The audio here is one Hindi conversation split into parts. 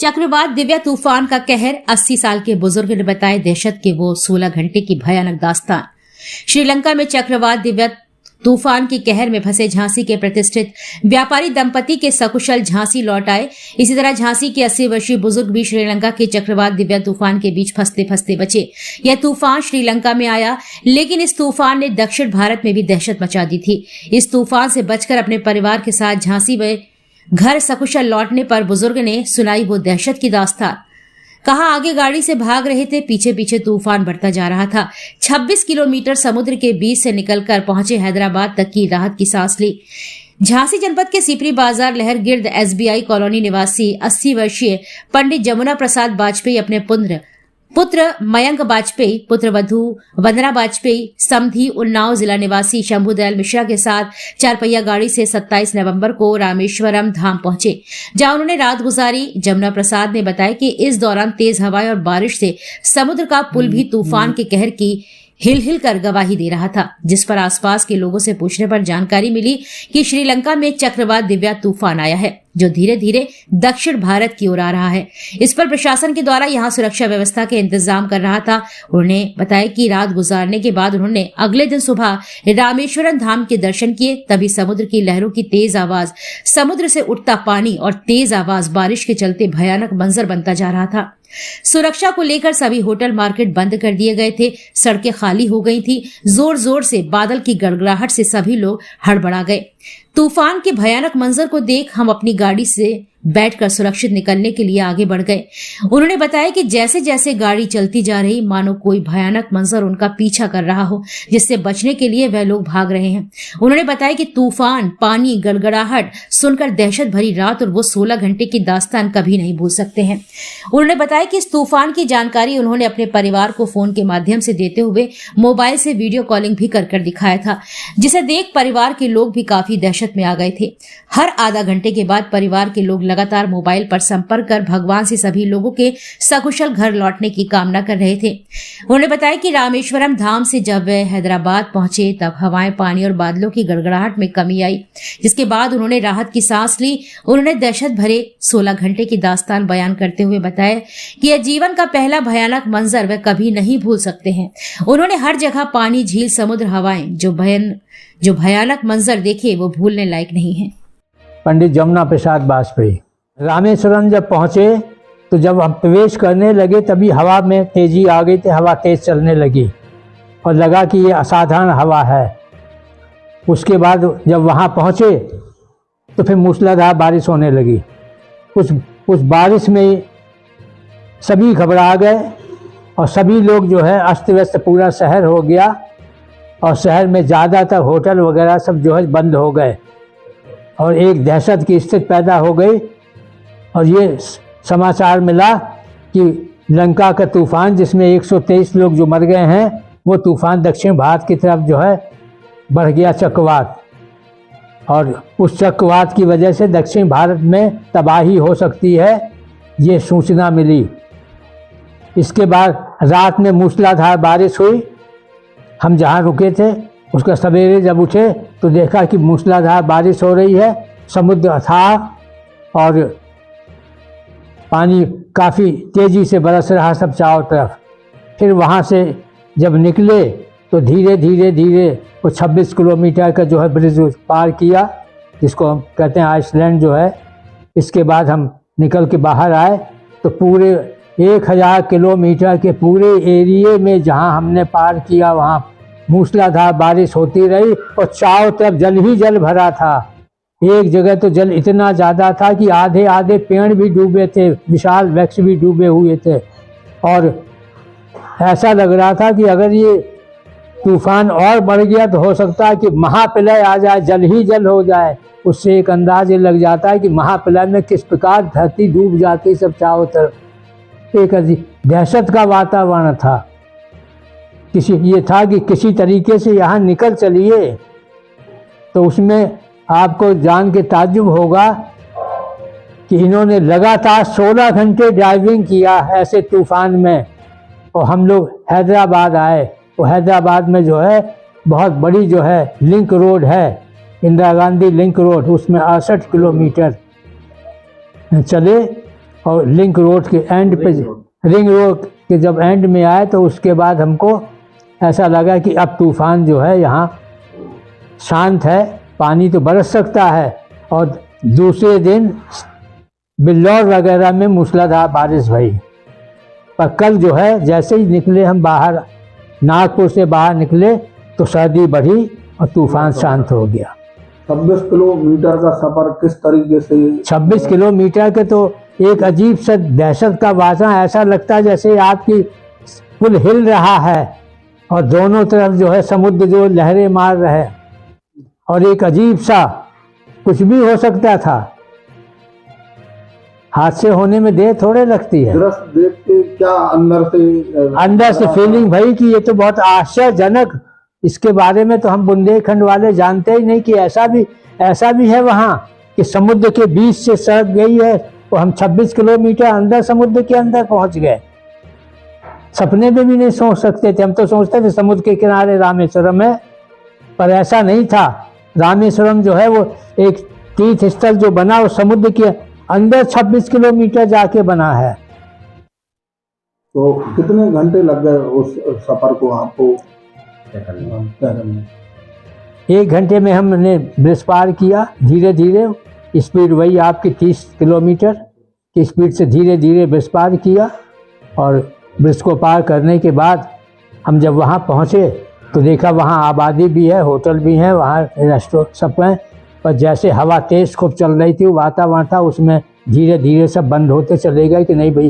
चक्रवात दिव्या तूफान का कहर, 80 साल के बुजुर्ग ने बताए दहशत के वो 16 घंटे की भयानक दास्तान। श्रीलंका में चक्रवात दिव्या तूफान के कहर में फंसे झांसी के प्रतिष्ठित व्यापारी दंपति के सकुशल झांसी लौट आए। इसी तरह झांसी के 80 वर्षीय बुजुर्ग भी श्रीलंका के चक्रवात दिव्या तूफान के बीच फंसते फंसते बचे। यह तूफान श्रीलंका में आया, लेकिन इस तूफान ने दक्षिण भारत में भी दहशत मचा दी थी। इस तूफान से बचकर अपने परिवार के साथ झांसी में घर सकुशल लौटने पर बुजुर्ग ने सुनाई वो दहशत की दास्तान। कहा, आगे गाड़ी से भाग रहे थे, पीछे पीछे तूफान बढ़ता जा रहा था। 26 किलोमीटर समुद्र के बीच से निकलकर पहुंचे हैदराबाद तक की राहत की सांस ली। झांसी जनपद के सिपरी बाजार लहर गिर्द SBI कॉलोनी निवासी 80 वर्षीय पंडित जमुना प्रसाद वाजपेयी अपने पुत्र मयंक वाजपेयी, पुत्र वधू वंदना वाजपेयी, समधी उन्नाव जिला निवासी शंभुदयाल मिश्रा के साथ 4 पहिया गाड़ी से 27 नवंबर को रामेश्वरम धाम पहुंचे, जहां उन्होंने रात गुजारी। जमुना प्रसाद ने बताया कि इस दौरान तेज हवाएं और बारिश से समुद्र का पुल भी तूफान के कहर की हिल हिल कर गवाही दे रहा था, जिस पर आसपास के लोगों से पूछने पर जानकारी मिली कि श्रीलंका में चक्रवात दिव्या तूफान आया है, जो धीरे धीरे दक्षिण भारत की ओर आ रहा है। इस पर प्रशासन के द्वारा यहां सुरक्षा व्यवस्था के इंतजाम कर रहा था। उन्होंने बताया कि रात गुजारने के बाद उन्होंने अगले दिन सुबह रामेश्वरम धाम के दर्शन किए। तभी समुद्र की लहरों की तेज आवाज, समुद्र से उठता पानी और तेज आवाज बारिश के चलते भयानक मंजर बनता जा रहा था। सुरक्षा को लेकर सभी होटल मार्केट बंद कर दिए गए थे, सड़कें खाली हो गई थी। जोर जोर से बादल की गड़गड़ाहट से सभी लोग हड़बड़ा गए। तूफान के भयानक मंजर को देख हम अपनी गाड़ी से बैठकर सुरक्षित निकलने के लिए आगे बढ़ गए। उन्होंने बताया कि जैसे जैसे गाड़ी चलती जा रही, मानो कोई भयानक मंजर उनका पीछा कर रहा हो, जिससे बचने के लिए वह लोग भाग रहे हैं। उन्होंने बताया कि तूफान, पानी, गड़गड़ाहट सुनकर दहशत भरी रात और वो 16 घंटे की दास्तान कभी नहीं भूल सकते हैं। उन्होंने बताया कि इस तूफान की जानकारी उन्होंने अपने परिवार को फोन के माध्यम से देते हुए मोबाइल से वीडियो कॉलिंग भी कर दिखाया था, जिसे देख परिवार के लोग भी काफी दहशत में आ गए थे। हर आधा घंटे के बाद परिवार के लोग लगातार मोबाइल पर संपर्क कर भगवान से सभी लोगों के सकुशल घर लौटने की कामना कर रहे थे। उन्होंने बताया कि रामेश्वरम धाम से जब वे हैदराबाद पहुंचे तब हवाएं, पानी और बादलों की गड़गड़ाहट में कमी आई, जिसके बाद उन्होंने राहत की सांस ली। उन्होंने दहशत भरे 16 घंटे की दास्तान बयान करते हुए बताया कि यह जीवन का पहला भयानक मंजर वे कभी नहीं भूल सकते हैं। उन्होंने हर जगह पानी, झील, समुद्र, हवाएं, जो भयानक मंजर देखे वो भूलने लायक नहीं है। पंडित जमुना प्रसाद वाजपेयी रामेश्वरम जब पहुंचे तो जब हम प्रवेश करने लगे तभी हवा में तेजी आ गई थी, हवा तेज चलने लगी और लगा कि ये असाधारण हवा है। उसके बाद जब वहां पहुंचे तो फिर मूसलाधार बारिश होने लगी। उस बारिश में सभी घबरा गए और सभी लोग जो है अस्त व्यस्त, पूरा शहर हो गया और शहर में ज़्यादातर होटल वगैरह सब जो है बंद हो गए और एक दहशत की स्थिति पैदा हो गई। और ये समाचार मिला कि लंका का तूफान, जिसमें 123 लोग जो मर गए हैं, वो तूफान दक्षिण भारत की तरफ जो है बढ़ गया, चक्रवात। और उस चक्रवात की वजह से दक्षिण भारत में तबाही हो सकती है, ये सूचना मिली। इसके बाद रात में मूसलाधार बारिश हुई। हम जहाँ रुके थे उसका सवेरे जब उठे तो देखा कि मूसलाधार बारिश हो रही है, समुद्र अथाह और पानी काफ़ी तेज़ी से बरस रहा सब चारों तरफ। फिर वहाँ से जब निकले तो धीरे धीरे वो 26 किलोमीटर का जो है ब्रिज पार किया, जिसको हम कहते हैं आइसलैंड जो है। इसके बाद हम निकल के बाहर आए तो पूरे 1000 किलोमीटर के पूरे एरिए में जहाँ हमने पार किया वहाँ मूसलाधार बारिश होती रही और चारों तरफ जल ही जल भरा था। एक जगह तो जल इतना ज़्यादा था कि आधे आधे पेड़ भी डूबे थे, विशाल वृक्ष भी डूबे हुए थे और ऐसा लग रहा था कि अगर ये तूफान और बढ़ गया तो हो सकता है कि महाप्रलय आ जाए, जल ही जल हो जाए। उससे एक अंदाज ये लग जाता है कि महाप्रलय में किस प्रकार धरती डूब जाती सब चारों तरफ। एक दहशत का वातावरण था। ये था कि किसी तरीके से यहाँ निकल चलिए। तो उसमें आपको जान के ताज्जुब होगा कि इन्होंने लगातार 16 घंटे ड्राइविंग किया ऐसे तूफान में। और हम लोग हैदराबाद आए। तो हैदराबाद में जो है बहुत बड़ी जो है लिंक रोड है, इंदिरा गांधी लिंक रोड, उसमें 68 किलोमीटर चले और लिंक रोड के एंड पे, रिंग रोड के जब एंड में आए तो उसके बाद हमको ऐसा लगा कि अब तूफान जो है यहाँ शांत है, पानी तो बरस सकता है। और दूसरे दिन बिल्लौर वगैरह में मूसलाधार बारिश भई। पर कल जो है जैसे ही निकले हम बाहर, नागपुर से बाहर निकले तो सर्दी बढ़ी और तूफान शांत हो गया। 26 किलोमीटर का सफर किस तरीके से? 26 किलोमीटर के तो एक अजीब सा दहशत का वातावरण, ऐसा लगता है जैसे आपकी पुल हिल रहा है और दोनों तरफ जो है समुद्र जो लहरें मार रहे, और एक अजीब सा कुछ भी हो सकता था। हादसे होने में देर थोड़े लगती है। दृश्य देख के क्या अंदर से फीलिंग भाई कि ये तो बहुत आश्चर्यजनक, इसके बारे में तो हम बुंदेलखंड वाले जानते ही नहीं कि ऐसा भी है वहाँ कि समुद्र के बीच से सड़क गई है तो हम 26 किलोमीटर अंदर समुद्र के अंदर पहुँच गए। सपने में भी नहीं सोच सकते थे। हम तो सोचते थे समुद्र के किनारे रामेश्वरम है, पर ऐसा नहीं था। रामेश्वरम जो है वो एक तीर्थ स्थल जो बना वो समुद्र के अंदर 26 किलोमीटर जाके बना है। तो कितने घंटे लग गए उस सफर को आपको तय करने? 1 घंटे में हमने ब्रिज पार किया। धीरे धीरे स्पीड वही आपकी 30 किलोमीटर की स्पीड से धीरे धीरे ब्रिज पार किया। और ब्रिज को पार करने के बाद हम जब वहाँ पहुँचे तो देखा वहाँ आबादी भी है, होटल भी है, वहाँ रेस्टोरेंट सब हैं। पर जैसे हवा तेज़ खूब चल रही थी, वातावरण था, उसमें धीरे धीरे सब बंद होते चले गए कि नहीं भाई,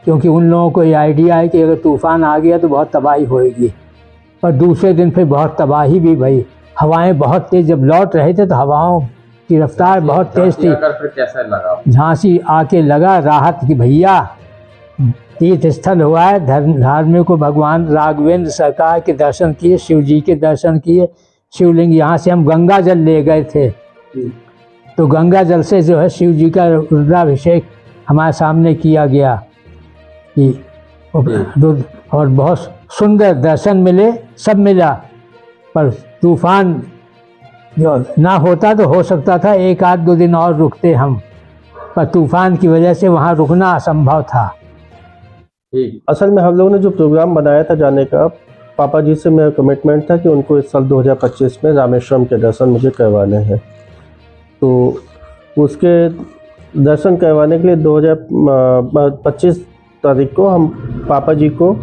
क्योंकि उन लोगों को ये आइडिया है कि अगर तूफ़ान आ गया तो बहुत तबाही होएगी। पर दूसरे दिन फिर बहुत तबाही भी भई। हवाएं बहुत तेज़, जब लौट रहे थे तो हवाओं की रफ्तार बहुत तेज़ थी। फिर कैसा लगा? झांसी आके लगा राहत की भैया तीर्थ स्थल हुआ है। धार्मिक को भगवान राघवेंद्र सरकार के दर्शन किए, शिव जी के दर्शन किए। शिवलिंग यहाँ से हम गंगा जल ले गए थे, तो गंगा जल से जो है शिव जी का रुद्राभिषेक हमारे सामने किया गया कि और बहुत सुंदर दर्शन मिले, सब मिला। पर तूफान जो ना होता तो हो सकता था 1-2 दिन और रुकते हम, पर तूफान की वजह से वहाँ रुकना असंभव था। असल में हम लोगों ने जो प्रोग्राम बनाया था जाने का, पापा जी से मेरा कमिटमेंट था कि उनको इस साल 2025 में रामेश्वरम के दर्शन मुझे करवाने हैं। तो उसके दर्शन करवाने के लिए 2025 तारीख को हम पापा जी को,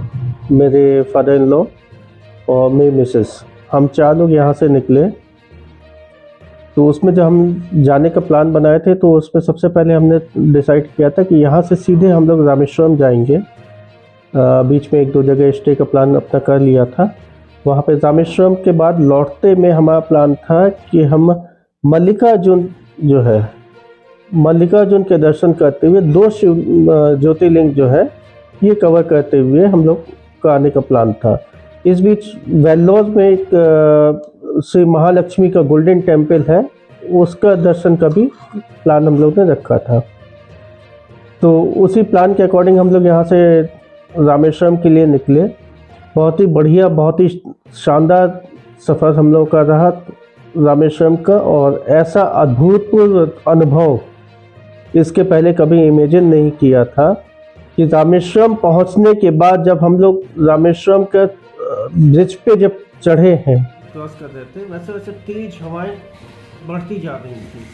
मेरे फादर इन लॉ और मेरी मिसेस, हम 4 लोग यहाँ से निकले। तो उसमें जब हम जाने का प्लान बनाए थे तो उसमें सबसे पहले हमने डिसाइड किया था कि यहाँ से सीधे हम लोग रामेश्वरम जाएंगे। बीच में 1-2 जगह स्टे का प्लान अपना कर लिया था। वहाँ पे रामेश्वरम के बाद लौटते में हमारा प्लान था कि हम मल्लिकार्जुन जो है, मल्लिकार्जुन के दर्शन करते हुए 2 शिव ज्योतिर्लिंग जो है ये कवर करते हुए हम लोग का आने का प्लान था। इस बीच वेल्लोर में एक श्री महालक्ष्मी का गोल्डन टेम्पल है, उसका दर्शन का भी प्लान हम लोग ने रखा था। तो उसी प्लान के अकॉर्डिंग हम लोग यहाँ से रामेश्वरम के लिए निकले। बहुत ही बढ़िया, बहुत ही शानदार सफ़र हम लोग का रहा रामेश्वरम का, और ऐसा अद्भुतपूर्व अनुभव इसके पहले कभी इमेजिन नहीं किया था कि रामेश्वरम पहुंचने के बाद जब हम लोग रामेश्वरम के ब्रिज पे जब चढ़े हैं, क्रॉस कर रहे थे, वैसे वैसे तेज हवाएं बढ़ती जा रही थी।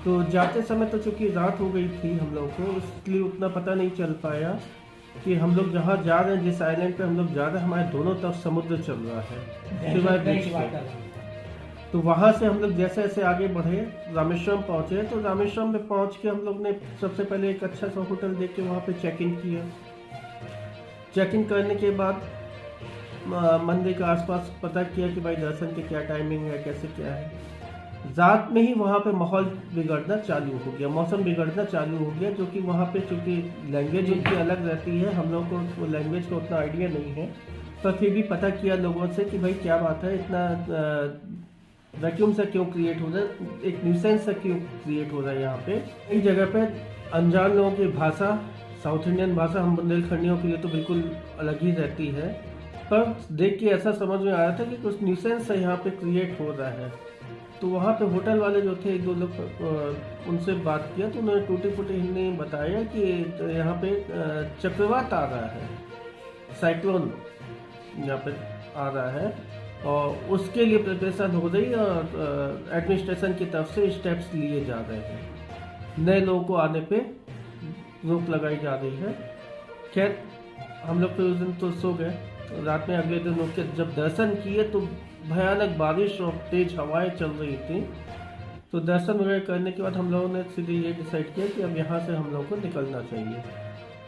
तो जाते समय तो चूँकि रात हो गई थी हम लोग को, इसलिए उतना पता नहीं चल पाया कि हम लोग जहाँ जा रहे हैं, जिस आइलैंड पे हम लोग जा रहे हैं, हमारे दोनों तरफ समुद्र चल रहा है सिवाय बीच पे। तो वहाँ से हम लोग जैसे जैसे आगे बढ़े, रामेश्वरम पहुँचे। तो रामेश्वरम में पहुँच के हम लोग ने सबसे पहले एक अच्छा सा होटल देख के वहाँ पे चेक इन किया। चेक इन करने के बाद मंदिर के आसपास पता किया कि भाई दर्शन की क्या टाइमिंग है, कैसे क्या है। रात में ही वहाँ पे माहौल बिगड़ना चालू हो गया, मौसम बिगड़ना चालू हो गया, जो कि वहाँ पे चूँकि लैंग्वेज उनकी अलग रहती है, हम लोग को वो लैंग्वेज का उतना आइडिया नहीं है। पर फिर भी पता किया लोगों से कि भाई क्या बात है, इतना वैक्यूम सा क्यों क्रिएट हो रहा है, एक न्यूसेंस सा क्यों क्रिएट हो रहा है यहाँ पे। एक जगह पे अनजान लोगों की भाषा, साउथ इंडियन भाषा हम बुंदेलखंडियों के लिए तो बिल्कुल अलग ही रहती है, पर देख के ऐसा समझ में आया था कि कुछ न्यूसेंस सा यहाँ पे क्रिएट हो रहा है। तो वहाँ पे होटल वाले जो थे, एक दो लोग उनसे बात किया तो उन्होंने टूटी फूटी हिंदी में बताया कि यहाँ पे चक्रवात आ रहा है, साइक्लोन यहाँ पे आ रहा है और उसके लिए प्रिपरेशन हो रही है और एडमिनिस्ट्रेशन की तरफ से स्टेप्स लिए जा रहे हैं। नए लोगों को आने पे रोक लगाई जा रही है। खैर हम लोग फिर उस दिन तो सो गए। रात में अगले दिन उठ के जब दर्शन किए तो भयानक बारिश और तेज हवाएं चल रही थी। तो दर्शन वगैरह करने के बाद हम लोगों ने सीधे ये डिसाइड किया कि अब यहाँ से हम लोग को निकलना चाहिए।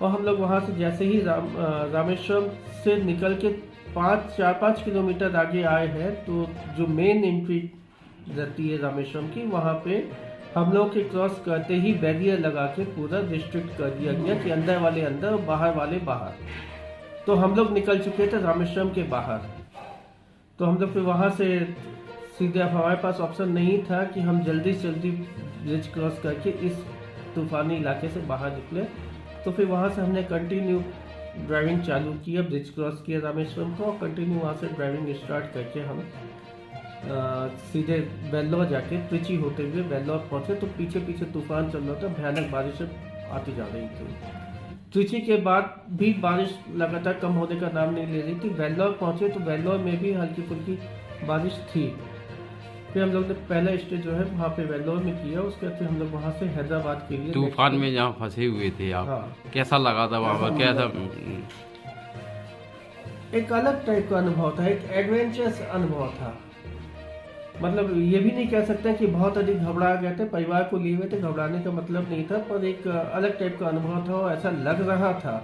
और हम लोग वहाँ से जैसे ही रामेश्वरम से निकल के 4-5 किलोमीटर आगे आए हैं तो जो मेन एंट्री रहती है रामेश्वरम की, वहाँ पे हम लोग के क्रॉस करते ही बैरियर लगा के पूरा रिस्ट्रिक्ट कर दिया गया कि अंदर वाले अंदर और बाहर वाले बाहर। तो हम लोग निकल चुके थे रामेश्वरम के बाहर। तो हम लोग फिर वहाँ से सीधे, अब हमारे पास ऑप्शन नहीं था कि हम जल्दी से जल्दी ब्रिज क्रॉस करके इस तूफानी इलाके से बाहर निकले। तो फिर वहाँ से हमने कंटिन्यू ड्राइविंग चालू किया, ब्रिज क्रॉस किया रामेश्वरम को, और कंटिन्यू वहाँ से ड्राइविंग स्टार्ट करके हम सीधे वेल्लोर जाके त्रिची होते हुए वेल्लोर पहुँचे। तो पीछे पीछे तूफान चल रहा था, भयानक बारिश आती जा रही थी। त्रिची के बाद भी बारिश लगातार कम होने का नाम नहीं ले रही थी। वेल्लोर पहुँचे तो वेल्लोर में भी हल्की फुल्की बारिश थी। फिर हम लोग ने पहला स्टे जो है वहाँ पे वेल्लोर में किया। उसके बाद फिर हम लोग वहाँ से हैदराबाद के लिए, तूफान में जहाँ फंसे हुए थे आप, हाँ, कैसा लगा था वहाँ पर? कैसा? एक अलग टाइप का अनुभव था, एक एडवेंचरस अनुभव था। मतलब ये भी नहीं कह सकते कि बहुत अधिक घबरा गए थे, परिवार को लिए हुए थे, घबराने का मतलब नहीं था, पर एक अलग टाइप का अनुभव था और ऐसा लग रहा था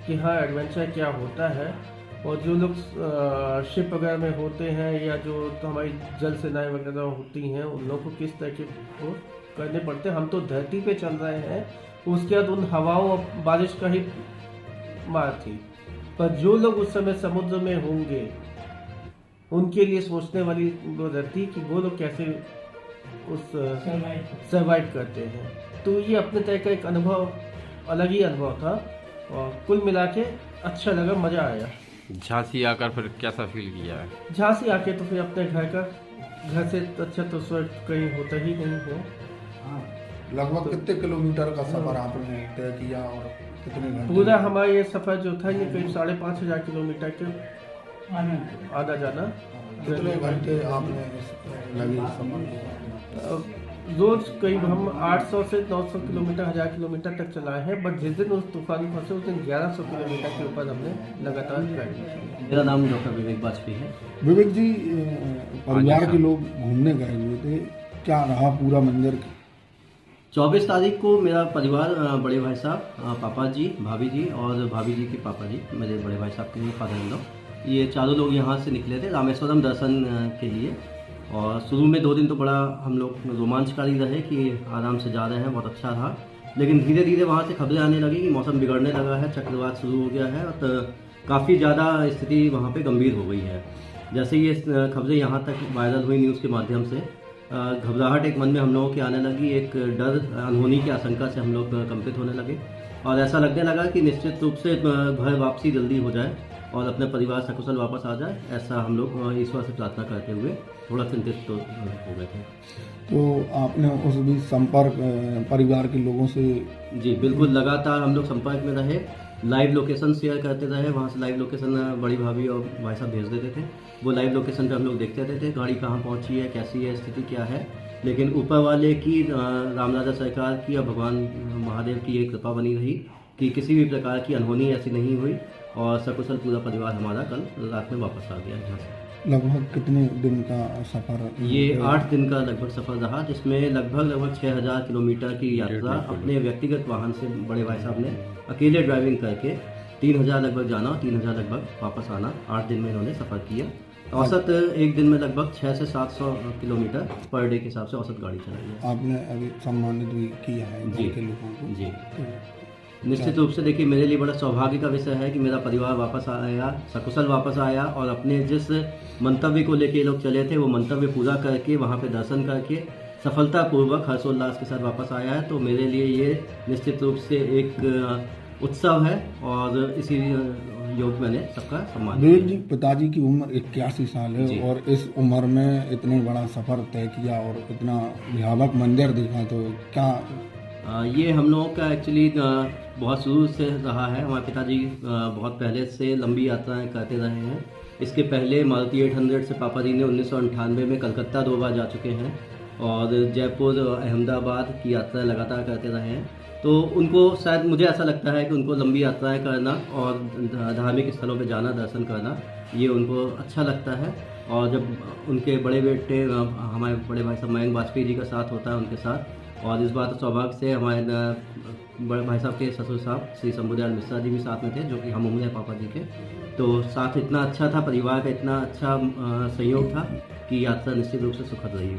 कि हाँ एडवेंचर क्या होता है। और जो लोग शिप वगैरह में होते हैं या जो तो हमारी जल सेनाएं वगैरह होती हैं, उन लोगों को किस तरह के वो करने पड़ते हैं। हम तो धरती पे चल रहे हैं, उसके बाद उन हवाओं और बारिश का ही मार थी। पर जो लोग उस समय समुद्र में होंगे उनके लिए सोचने वाली वो रहती कि वो लोग कैसे उस सर्वाइव करते हैं। तो ये अपने तरह का एक अनुभव, अलग ही अनुभव था और कुल मिला के अच्छा लगा, मज़ा आया। झांसी आकर फिर कैसा फील किया है? झांसी आके तो फिर अपने घर से अच्छा तो स्वर्ग कहीं होता ही नहीं है। लगभग कितने किलोमीटर का सफर आपने तय किया और कितने घंटे? पूरा हमारा ये सफर जो था ये करीब 5,500 किलोमीटर के आधा जाना। कितने घंटे आपने लगे इस सफर को? रोज करीब हम 800 से 900 किलोमीटर, 1000 किलोमीटर तक चलाए हैं। बट जिस दिन उस तूफान में फंसे उस दिन 1100 किलोमीटर के ऊपर हमने लगातार ड्राइविंग की। मेरा नाम डॉक्टर विवेक वाजपेयी है। विवेक जी, परिवार के लोग घूमने गए हुए थे, क्या रहा पूरा मंजर? 24 तारीख को मेरा परिवार, बड़े भाई साहब, पापा जी, भाभी जी और भाभी जी के पापा जी, मेरे बड़े भाई साहब के फादर इन लॉ, ये चारों लोग यहाँ से निकले थे रामेश्वरम दर्शन के लिए। और शुरू में 2 दिन तो बड़ा हम लोग रोमांचकारी रहे कि आराम से जा रहे हैं, बहुत अच्छा रहा। लेकिन धीरे धीरे वहाँ से खबरें आने लगी कि मौसम बिगड़ने लगा है, चक्रवात शुरू हो गया है और तो काफ़ी ज़्यादा स्थिति वहाँ पे गंभीर हो गई है। जैसे ये खबरें यहाँ तक वायरल हुई न्यूज़ के माध्यम से, घबराहट एक मन में हम लोगों की आने लगी, एक डर, अनहोनी की आशंका से हम लोग कंपित होने लगे और ऐसा लगने लगा कि निश्चित रूप से घर वापसी जल्दी हो जाए और अपने परिवार सकुशल वापस आ जाए। ऐसा हम लोग ईश्वर से प्रार्थना करते हुए थोड़ा चिंतित तो हो गए थे। तो आपने उस बीच संपर्क परिवार के लोगों से? जी बिल्कुल, लगातार हम लोग संपर्क में रहे, लाइव लोकेशन शेयर करते रहे। वहाँ से लाइव लोकेशन बड़ी भाभी और भाई साहब भेज देते थे, वो लाइव लोकेशन पे हम लोग देखते रहते थे, गाड़ी कहाँ पहुँची है, कैसी है, स्थिति क्या है। लेकिन ऊपर वाले की, रामराजा सरकार की और भगवान महादेव की एक कृपा बनी रही कि किसी भी प्रकार की अनहोनी ऐसी नहीं हुई और सकुशल पूरा परिवार हमारा कल रात में वापस आ गया यहाँ से। लगभग कितने दिन का सफर? ये 8 दिन का लगभग सफर रहा, जिसमें लगभग 6,000 किलोमीटर की यात्रा अपने व्यक्तिगत वाहन से बड़े भाई साहब ने अकेले ड्राइविंग करके 3,000 लगभग जाना, 3,000 लगभग वापस आना, 8 दिन में इन्होंने सफर किया। औसत एक दिन में लगभग 600 से 700 किलोमीटर पर डे के हिसाब से औसत गाड़ी चलाई है। आपने अभी सम्मानित भी किया है जी के लोगों को? जी, निश्चित रूप से देखिए मेरे लिए बड़ा सौभाग्य का विषय है कि मेरा परिवार वापस आया, सकुशल वापस आया और अपने जिस मंतव्य को लेके लोग चले थे वो मंतव्य पूरा करके वहाँ पे दर्शन करके सफलतापूर्वक हर्षोल्लास के साथ वापस आया है। तो मेरे लिए ये निश्चित रूप से एक उत्सव है और इसी योग मैंने सबका सम्मान विवेक किया। जी, पिताजी की उम्र 81 साल जी। है और इस उम्र में इतने बड़ा सफर तय किया और इतना भयावक मंदिर देखा, तो क्या ये हम लोगों का एक्चुअली बहुत शुरू से रहा है। हमारे पिताजी बहुत पहले से लंबी यात्राएं करते रहे हैं। इसके पहले मारुति 800 से पापा जी ने 1998 में कलकत्ता 2 बार जा चुके हैं और जयपुर अहमदाबाद की यात्रा लगातार करते रहे हैं। तो उनको शायद, मुझे ऐसा लगता है कि उनको लंबी यात्राएं करना और धार्मिक स्थलों पे जाना, दर्शन करना, ये उनको अच्छा लगता है। और जब उनके बड़े बेटे हमारे बड़े भाई साहब मयंक वाजपेयी जी का साथ होता है उनके साथ, और इस बार तो सौभाग्य से हमारे बड़े भाई साहब के ससुर साहब श्री शंभुदयाल मिश्रा जी भी साथ में थे, जो कि हम उम्र है पापा जी के। तो साथ इतना अच्छा था, परिवार का इतना अच्छा सहयोग था कि यात्रा निश्चित रूप से सुखद रही।